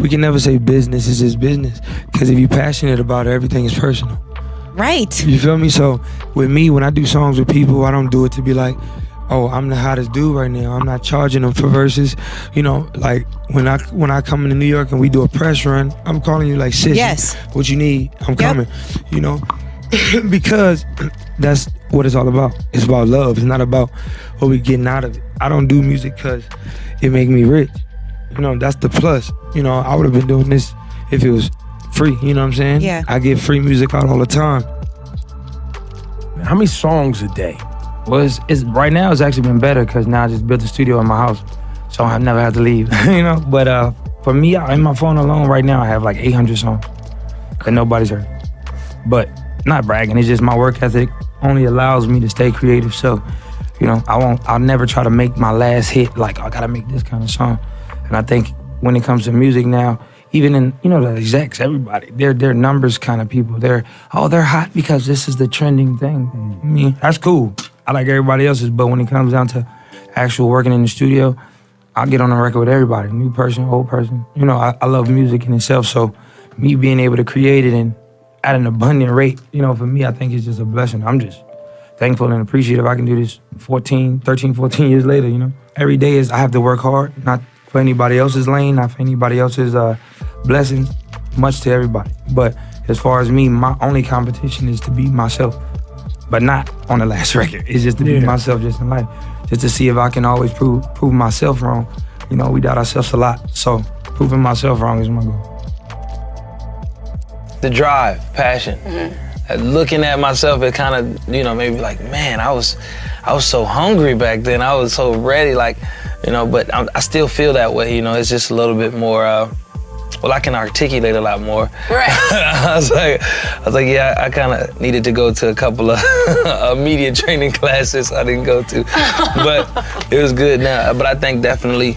we can never say business is just business, because if you're passionate about it, everything is personal. Right. You feel me? So with me, when I do songs with people, I don't do it to be like, oh, I'm the hottest dude right now. I'm not charging them for verses. You know, like when I come into New York and we do a press run, I'm calling you like, sis, Yes. what you need, I'm coming. You know, because that's what it's all about. It's about love. It's not about what we getting out of it. I don't do music because it make me rich. You know, that's the plus. You know, I would have been doing this if it was free. You know what I'm saying? Yeah. I get free music out all the time. How many songs a day? Well, it's right now it's actually been better because now I just built a studio in my house, so I've never had to leave. You know, but for me, in my phone alone right now, I have like 800 songs that nobody's heard. But not bragging, it's just my work ethic only allows me to stay creative. So, you know, I'll never try to make my last hit like I gotta make this kind of song. And I think when it comes to music now, even in, you know, the execs, everybody, they're numbers kind of people. They're hot because this is the trending thing. I mean, that's cool. I like everybody else's, but when it comes down to actual working in the studio, I'll get on the record with everybody, new person, old person. You know, I love music in itself, so me being able to create it and at an abundant rate, you know, for me, I think it's just a blessing. I'm just thankful and appreciative I can do this 13, 14 years later, you know. Every day I have to work hard, not for anybody else's lane, not for anybody else's blessings, much to everybody. But as far as me, my only competition is to be myself, but not on the last record. It's just to be myself just in life, just to see if I can always prove myself wrong. You know, we doubt ourselves a lot, so proving myself wrong is my goal. The drive, passion. Looking at myself, it kind of, you know, maybe like, man, I was so hungry back then. I was so ready, like, you know, but I still feel that way, you know. It's just a little bit more, well, I can articulate a lot more. Right. I was like, yeah, I kind of needed to go to a couple of media training classes I didn't go to, but it was good now. But I think definitely,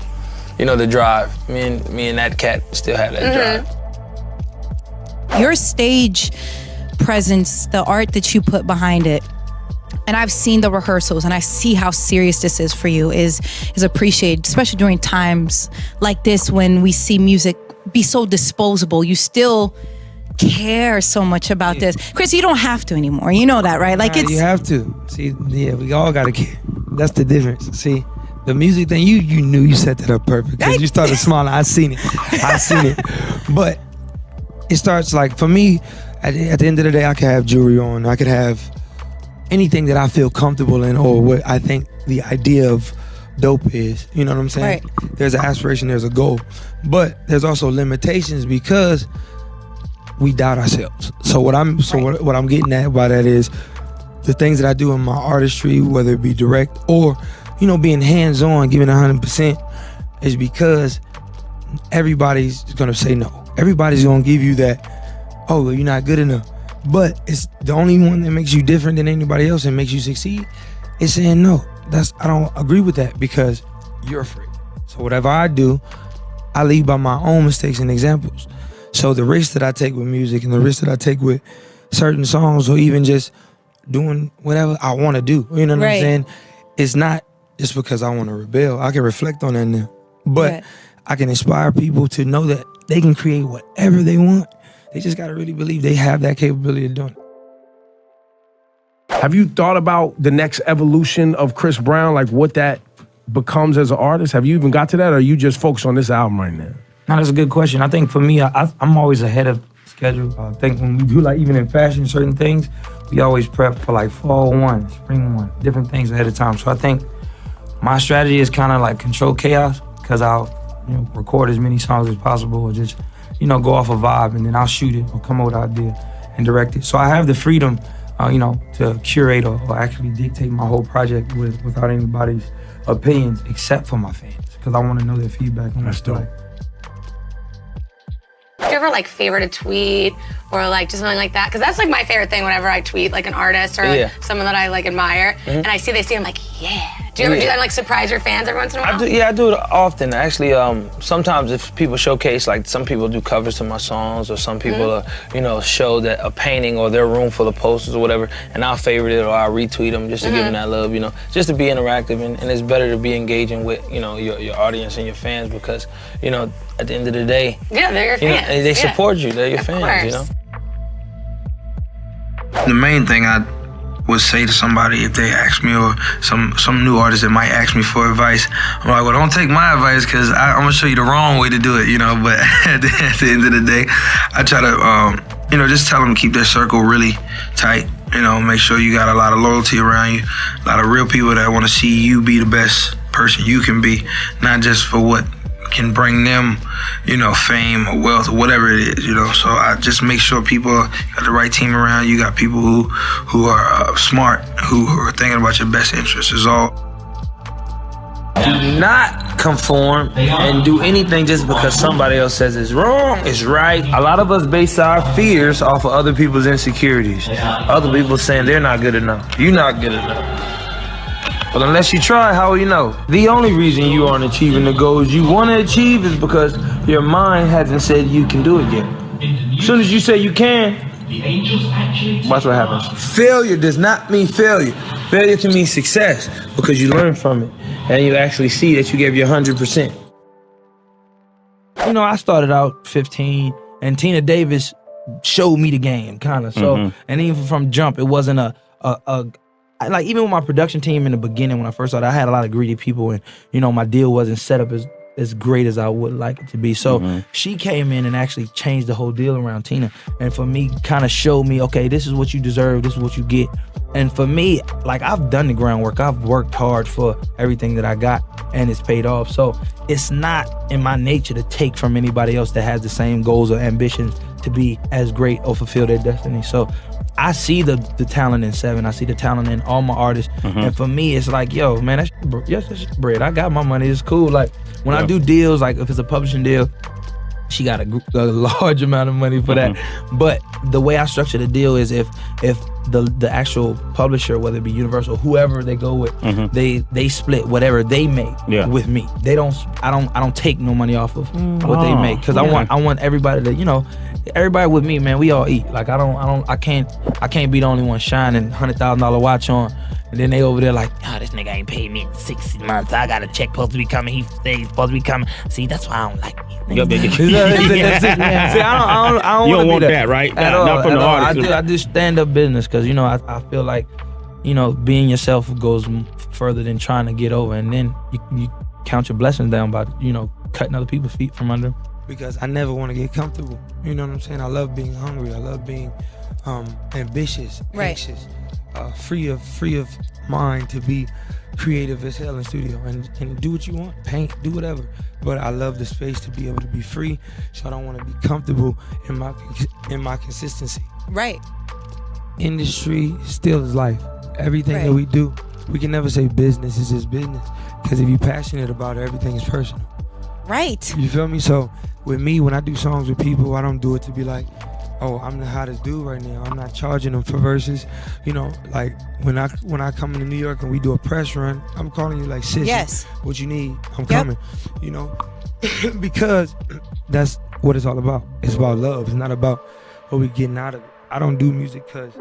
you know, the drive. Me and that cat still have that drive. Your stage presence, the art that you put behind it, and I've seen the rehearsals and I see how serious this is for you, is appreciated, especially during times like this when we see music be so disposable. You still care so much about this. Chris, you don't have to anymore. You know that, right? Like You have to. See, yeah, we all gotta care. That's the difference. See, the music thing, you knew you set that up perfect because you started smiling. I seen it. But it starts like, for me, at the end of the day, I could have jewelry on. I could have anything that I feel comfortable in, or what I think the idea of dope is. You know what I'm saying? Right. There's an aspiration, there's a goal. But there's also limitations because we doubt ourselves. So what I'm getting at by that is the things that I do in my artistry, whether it be direct or, you know, being hands-on, giving 100%, is because everybody's gonna say no. Everybody's gonna give you that, oh, well, you're not good enough. But it's the only one that makes you different than anybody else and makes you succeed is saying no. I don't agree with that because you're free. So whatever I do, I lead by my own mistakes and examples. So the risk that I take with music and the risk that I take with certain songs, or even just doing whatever I want to do, you know what I'm saying? It's not just because I want to rebel. I can reflect on that now. But I can inspire people to know that they can create whatever they want. They just got to really believe they have that capability of doing it. Have you thought about the next evolution of Chris Brown, like what that becomes as an artist? Have you even got to that, or are you just focused on this album right now? No, that's a good question. I think for me, I'm always ahead of schedule. I think when we do, like, even in fashion, certain things, we always prep for like fall one, spring one, different things ahead of time. So I think my strategy is kind of like control chaos, because I'll, you know, record as many songs as possible, or just, you know, go off a vibe, and then I'll shoot it or come up with an idea and direct it. So I have the freedom, you know, to curate or actually dictate my whole project without anybody's opinions except for my fans, because I want to know their feedback on That's dope. Do you ever like favorite a tweet or like just something like that? Because that's like my favorite thing whenever I tweet like an artist or like someone that I like admire, and I see they see, I'm like, yeah, Do you ever do that, like surprise your fans every once in a while? I do it often. Actually, sometimes if people showcase, like some people do covers to my songs, or some people, show that a painting or their room full of posters or whatever, and I'll favorite it or I'll retweet them just to give them that love, just to be interactive. And it's better to be engaging with, your audience and your fans because, at the end of the day, they're your fans. They support you. They're your fans, The main thing I would say to somebody if they ask me, or some new artist that might ask me for advice, I'm like, well, don't take my advice because I'm gonna show you the wrong way to do it, But at the end of the day, I try to, just tell them to keep their circle really tight. Make sure you got a lot of loyalty around you, a lot of real people that want to see you be the best person you can be, not just for what can bring them, fame or wealth or whatever it is, So I just make sure people got the right team around you, got people who are smart, who are thinking about your best interests is all. Do not conform and do anything just because somebody else says it's wrong, it's right. A lot of us base our fears off of other people's insecurities. Other people saying they're not good enough. You're not good enough. But unless you try, how will you know? The only reason you aren't achieving the goals you want to achieve is because your mind hasn't said you can do it yet. As soon as you say you can, watch what happens. Failure does not mean failure. Failure can mean success because you learn from it and you actually see that you gave your 100%. I started out 15 and Tina Davis showed me the game, kind of. So, and even from jump, it wasn't like even with my production team in the beginning when I first started, I had a lot of greedy people and, my deal wasn't set up as great as I would like it to be. So she came in and actually changed the whole deal around Tina. And for me, kind of showed me, okay, this is what you deserve, this is what you get. And for me, like I've done the groundwork, I've worked hard for everything that I got and it's paid off. So it's not in my nature to take from anybody else that has the same goals or ambitions to be as great or fulfill their destiny. So I see the talent in Seven. I see the talent in all my artists. And for me, it's like, yo, man, that's bread. I got my money. It's cool. Like when I do deals, like if it's a publishing deal, she got a large amount of money for that. But the way I structure the deal is if the actual publisher, whether it be Universal, whoever they go with, they split whatever they make with me. I don't take no money off of what they make because I want everybody to, everybody with me, man, we all eat. Like I can't be the only one shining $100,000 watch on. And then they over there like, this nigga ain't paid me in 6 months. I got a check supposed to be coming. He says supposed to be coming. See, that's why I don't like these niggas. See, I don't You don't want that, that, right? At all, Not from the artist. I do stand up business because, I feel like, being yourself goes further than trying to get over. And then you count your blessings down by, cutting other people's feet from under them. Because I never want to get comfortable. You know what I'm saying? I love being hungry. I love being ambitious, anxious. Free of mind to be creative as hell in studio and do what you want, paint, do whatever. But I love the space to be able to be free, so I don't want to be comfortable in my consistency. Right. Industry still is life. Everything that we do, we can never say business is just business, because if you're passionate about it, everything is personal. Right. You feel me? So with me, when I do songs with people, I don't do it to be like, oh, I'm the hottest dude right now. I'm not charging them for verses. Like when I come into New York and we do a press run, I'm calling you like, sis, Yes. what you need, I'm coming. Because that's what it's all about. It's about love. It's not about what we getting out of it. I don't do music because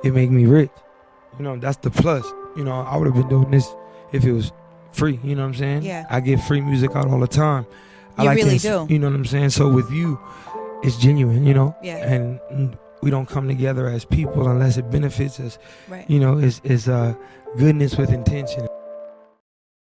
it make me rich. That's the plus. I would have been doing this if it was free. You know what I'm saying? Yeah. I get free music out all the time. You really do. You know what I'm saying? So with you, it's genuine, Yeah. and we don't come together as people unless it benefits us. Right. It's goodness with intention.